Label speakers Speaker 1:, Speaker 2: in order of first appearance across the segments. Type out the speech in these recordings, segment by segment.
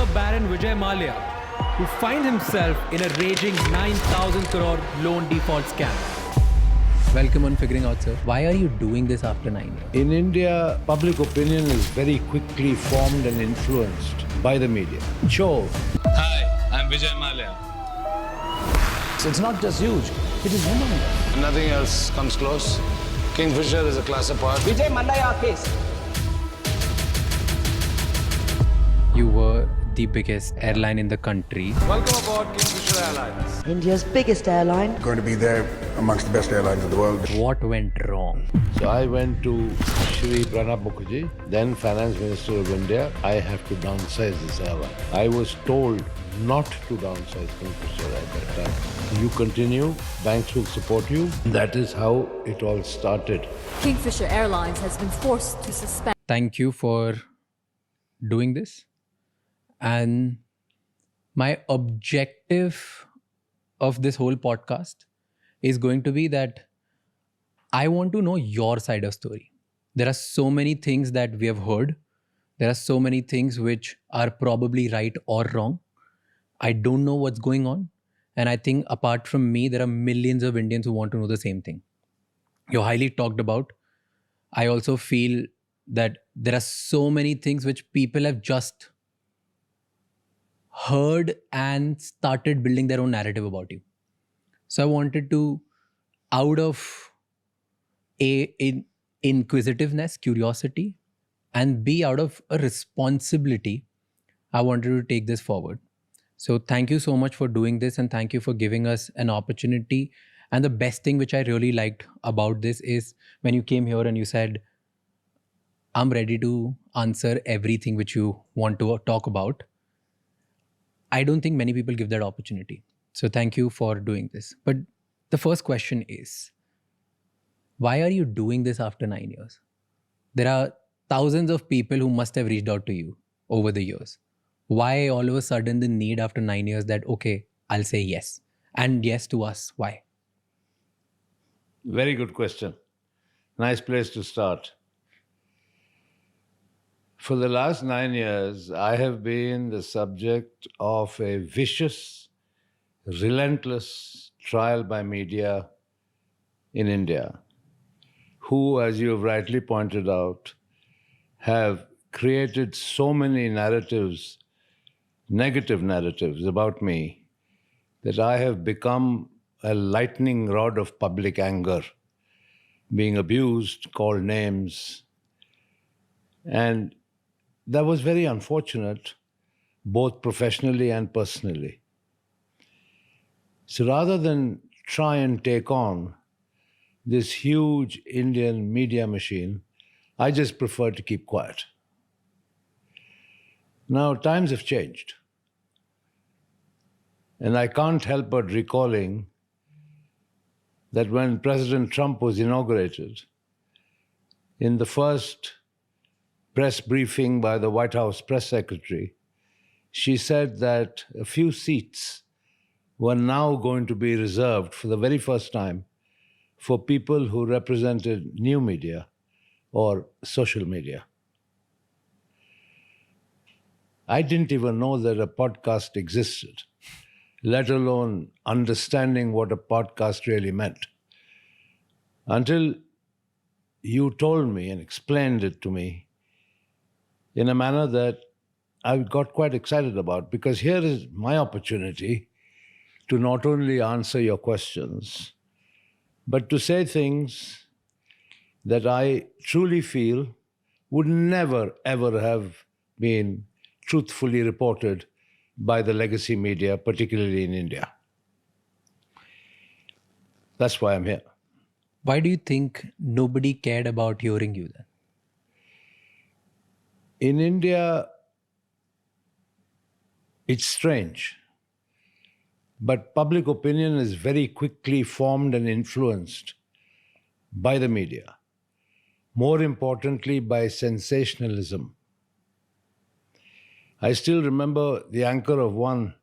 Speaker 1: Sir Baron Vijay Maliya, who finds himself in a raging 9,000 crore loan default scam. Welcome on Figuring Out, sir. Why are you doing this after 9 years?
Speaker 2: In India, public opinion is very quickly formed and influenced by the media. Cho.
Speaker 3: Hi, I'm Vijay Maliya.
Speaker 4: So it's not just huge, it is humongous.
Speaker 3: Nothing else comes close. Kingfisher is a class apart.
Speaker 4: Vijay Mallaya case.
Speaker 1: You were the biggest airline in the country.
Speaker 3: Welcome aboard Kingfisher Airlines.
Speaker 5: India's biggest airline.
Speaker 6: Going to be there amongst the best airlines in the world.
Speaker 1: What went wrong?
Speaker 2: So I went to Shri Pranab Mukherjee, then Finance Minister of India. I have to downsize this airline. I was told not to downsize Kingfisher at that time. You continue, banks will support you. That is how it all started.
Speaker 7: Kingfisher Airlines has been forced to suspend.
Speaker 1: Thank you for doing this. And my objective of this whole podcast is going to be that I want to know your side of story. There are so many things that we have heard. There are so many things which are probably right or wrong. I don't know what's going on. And I think apart from me, there are millions of Indians who want to know the same thing. You're highly talked about. I also feel that there are so many things which people have just heard and started building their own narrative about you. So I wanted to, out of inquisitiveness, curiosity, and B, out of a responsibility, I wanted to take this forward. So thank you so much for doing this, and thank you for giving us an opportunity. And the best thing which I really liked about this is when you came here and you said, I'm ready to answer everything which you want to talk about. I don't think many people give that opportunity. So thank you for doing this. But the first question is, why are you doing this after 9 years? There are thousands of people who must have reached out to you over the years. Why all of a sudden the need after 9 years that, okay, I'll say yes. And yes to us. Why?
Speaker 2: Very good question. Nice place to start. For the last 9 years, I have been the subject of a vicious, relentless trial by media in India, who, as you have rightly pointed out, have created so many narratives, negative narratives about me, that I have become a lightning rod of public anger, being abused, called names. And that was very unfortunate, both professionally and personally. So rather than try and take on this huge Indian media machine, I just prefer to keep quiet. Now, times have changed. And I can't help but recalling that when President Trump was inaugurated, in the first press briefing by the White House press secretary, she said that a few seats were now going to be reserved for the very first time for people who represented new media or social media. I didn't even know that a podcast existed, let alone understanding what a podcast really meant, until you told me and explained it to me in a manner that I got quite excited about, because here is my opportunity to not only answer your questions, but to say things that I truly feel would never, ever have been truthfully reported by the legacy media, particularly in India. That's why I'm here.
Speaker 1: Why do you think nobody cared about hearing you then?
Speaker 2: In India, it's strange, but public opinion is very quickly formed and influenced by the media, more importantly by sensationalism. I still remember the anchor of one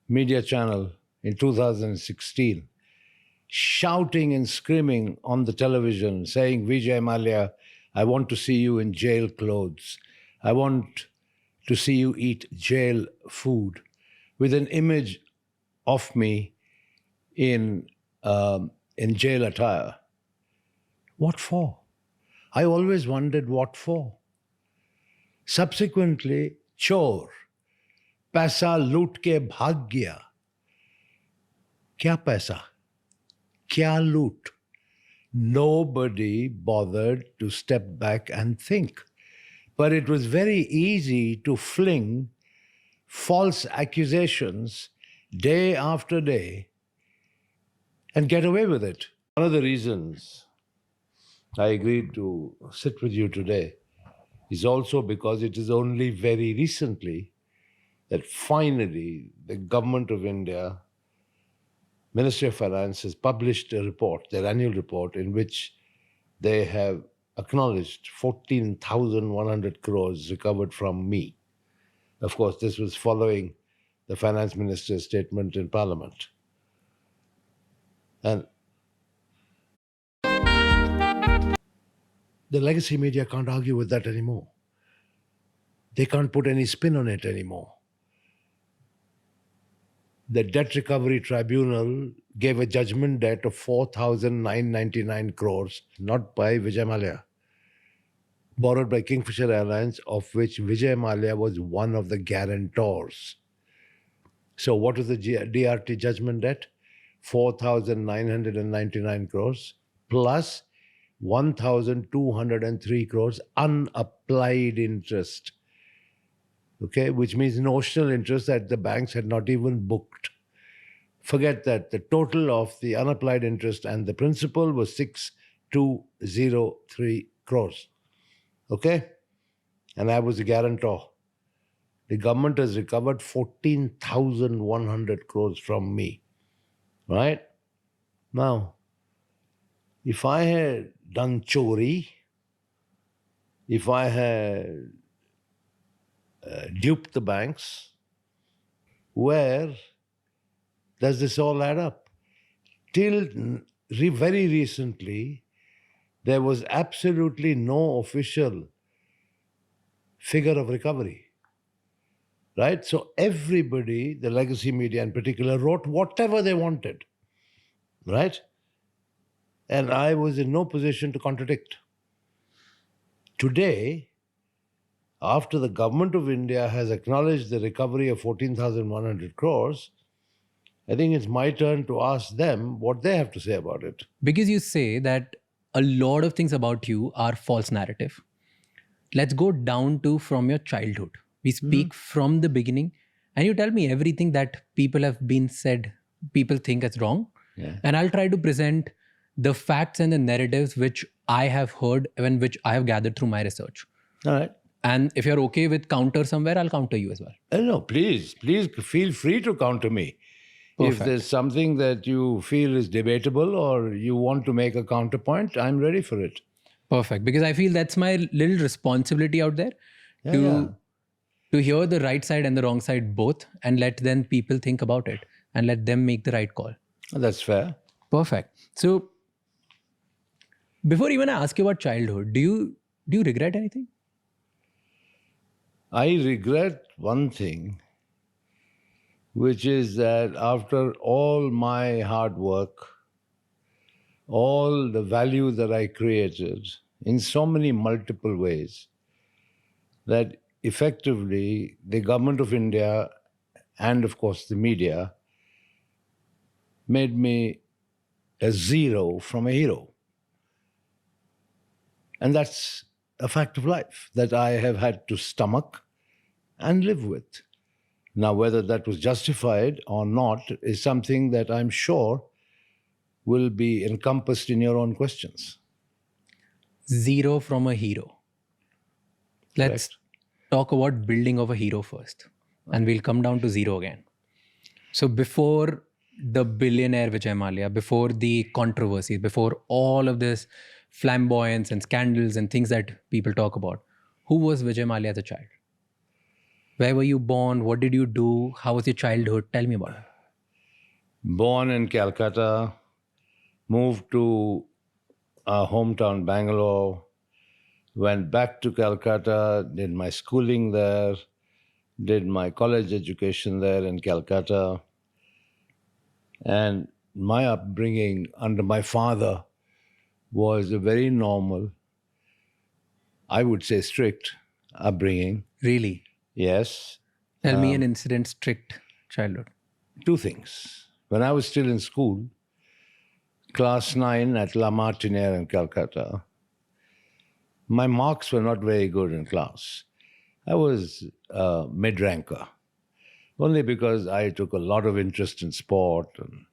Speaker 2: media channel in 2016 shouting and screaming on the television, saying, Vijay Mallya, I want to see you in jail clothes. I want to see you eat jail food with an image of me in, in jail attire. What for? I always wondered what for. Subsequently, chor, paisa loot ke bhag gaya. Kya paisa? Kya loot? Nobody bothered to step back and think. But it was very easy to fling false accusations day after day and get away with it. One of the reasons I agreed to sit with you today is also because it is only very recently that finally the government of India, Ministry of Finance, has published a report, their annual report, in which they have acknowledged 14,100 crores recovered from me. Of course, this was following the finance minister's statement in Parliament. And the legacy media can't argue with that anymore. They can't put any spin on it anymore. The Debt Recovery Tribunal gave a judgment debt of 4,999 crores, not by Vijay Maliya, borrowed by Kingfisher Airlines, of which Vijay Maliya was one of the guarantors. So what is the DRT judgment debt? 4,999 crores plus 1,203 crores unapplied interest. Okay, which means notional interest that the banks had not even booked. Forget that. The total of the unapplied interest and the principal was 6,203 crores. Okay? And I was the guarantor. The government has recovered 14,100 crores from me. Right? Now, if I had done chori, if I had duped the banks, where does this all add up? Till very recently, there was absolutely no official figure of recovery. Right? So everybody, the legacy media in particular, wrote whatever they wanted. Right? And I was in no position to contradict. Today, after the government of India has acknowledged the recovery of 14,100 crores, I think it's my turn to ask them what they have to say about it.
Speaker 1: Because you say that a lot of things about you are false narrative. Let's go down to from your childhood. We speak from the beginning, and you tell me everything that people have been said, people think is wrong.
Speaker 2: Yeah.
Speaker 1: And I'll try to present the facts and the narratives which I have heard and which I have gathered through my research.
Speaker 2: All right.
Speaker 1: And if you're okay with counter somewhere, I'll counter you as well.
Speaker 2: No, please feel free to counter me.
Speaker 1: Perfect.
Speaker 2: If there's something that you feel is debatable or you want to make a counterpoint, I'm ready for it.
Speaker 1: Perfect. Because I feel that's my little responsibility out there to hear the right side and the wrong side both, and let then people think about it and let them make the right call.
Speaker 2: That's fair.
Speaker 1: Perfect. So before even I ask you about childhood, do you regret anything?
Speaker 2: I regret one thing, which is that after all my hard work, all the value that I created in so many multiple ways, that effectively the government of India and of course the media made me a zero from a hero. And that's a fact of life that I have had to stomach and live with. Now, whether that was justified or not is something that I'm sure will be encompassed in your own questions.
Speaker 1: Zero from a hero. Let's talk about building of a hero first, and we'll come down to zero again. So before the billionaire Vijay Maliya, before the controversies, before all of this flamboyance and scandals and things that people talk about, who was Vijay Maliya as a child? Where were you born? What did you do? How was your childhood? Tell me about it.
Speaker 2: Born in Calcutta, moved to our hometown Bangalore, went back to Calcutta, did my schooling there, did my college education there in Calcutta. And my upbringing under my father was a very normal, I would say strict upbringing.
Speaker 1: Really?
Speaker 2: Yes.
Speaker 1: Tell me an incident strict childhood.
Speaker 2: Two things. When I was still in school, class 9 at La Martiniere in Calcutta, my marks were not very good in class. I was a mid-ranker, only because I took a lot of interest in sport and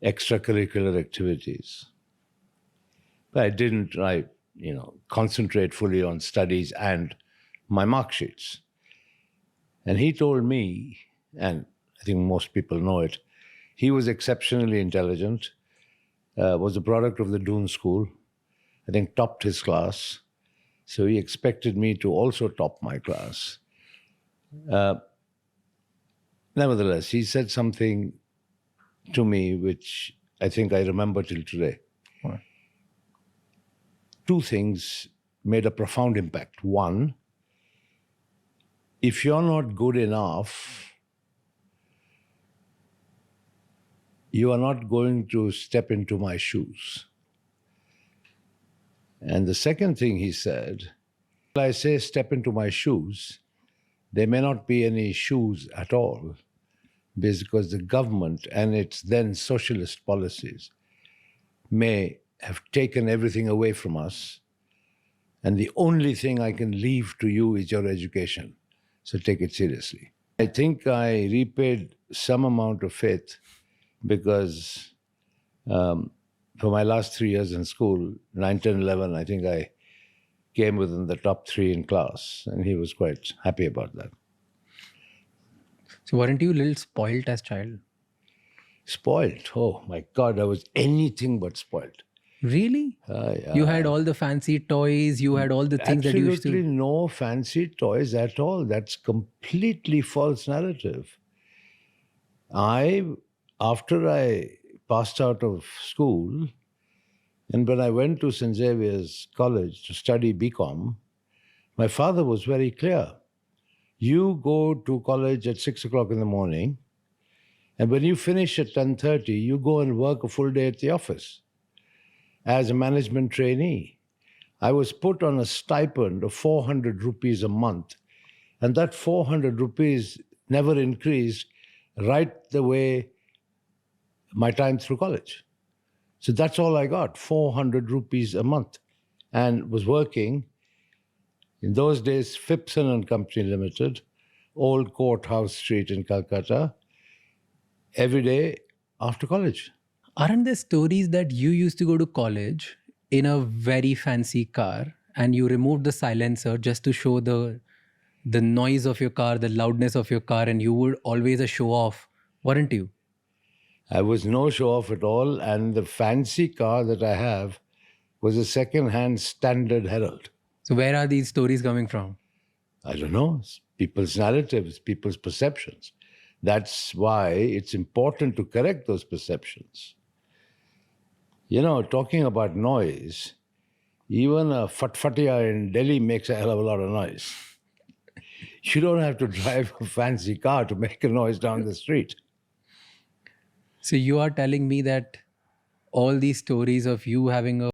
Speaker 2: extracurricular activities. But I didn't, concentrate fully on studies and my mark sheets. And he told me, and I think most people know it, he was exceptionally intelligent, was a product of the Doon School, I think topped his class. So he expected me to also top my class. Nevertheless, he said something to me which I think I remember till today.
Speaker 1: What?
Speaker 2: Two things made a profound impact. One, if you're not good enough, you are not going to step into my shoes. And the second thing he said, when I say step into my shoes, there may not be any shoes at all, because the government and its then socialist policies may have taken everything away from us, and the only thing I can leave to you is your education. So take it seriously. I think I repaid some amount of faith because for my last 3 years in school, 9, 10, 11, I think I came within the top 3 in class, and he was quite happy about that.
Speaker 1: So weren't you a little spoilt as child?
Speaker 2: Spoiled? Oh my God, I was anything but spoiled.
Speaker 1: Really?
Speaker 2: Yeah.
Speaker 1: You had all the fancy toys, you had all the things that you used
Speaker 2: Absolutely
Speaker 1: to...
Speaker 2: no fancy toys at all. That's completely false narrative. After I passed out of school, and when I went to St. Xavier's College to study BCom, my father was very clear. You go to college at 6 o'clock in the morning, and when you finish at 10:30, you go and work a full day at the office as a management trainee. I was put on a stipend of 400 rupees a month, and that 400 rupees never increased right the way my time through college. So that's all I got, 400 rupees a month, and was working, in those days, Phipson and Company Limited, Old Courthouse Street in Calcutta, every day after college.
Speaker 1: Aren't there stories that you used to go to college in a very fancy car and you removed the silencer just to show the noise of your car, the loudness of your car, and you were always a show off, weren't you?
Speaker 2: I was no show off at all, and the fancy car that I have was a second-hand Standard Herald.
Speaker 1: So where are these stories coming from?
Speaker 2: I don't know. It's people's narratives, people's perceptions. That's why it's important to correct those perceptions. Talking about noise, even a fatfatia in Delhi makes a hell of a lot of noise. You don't have to drive a fancy car to make a noise down the street.
Speaker 1: So you are telling me that all these stories of you having a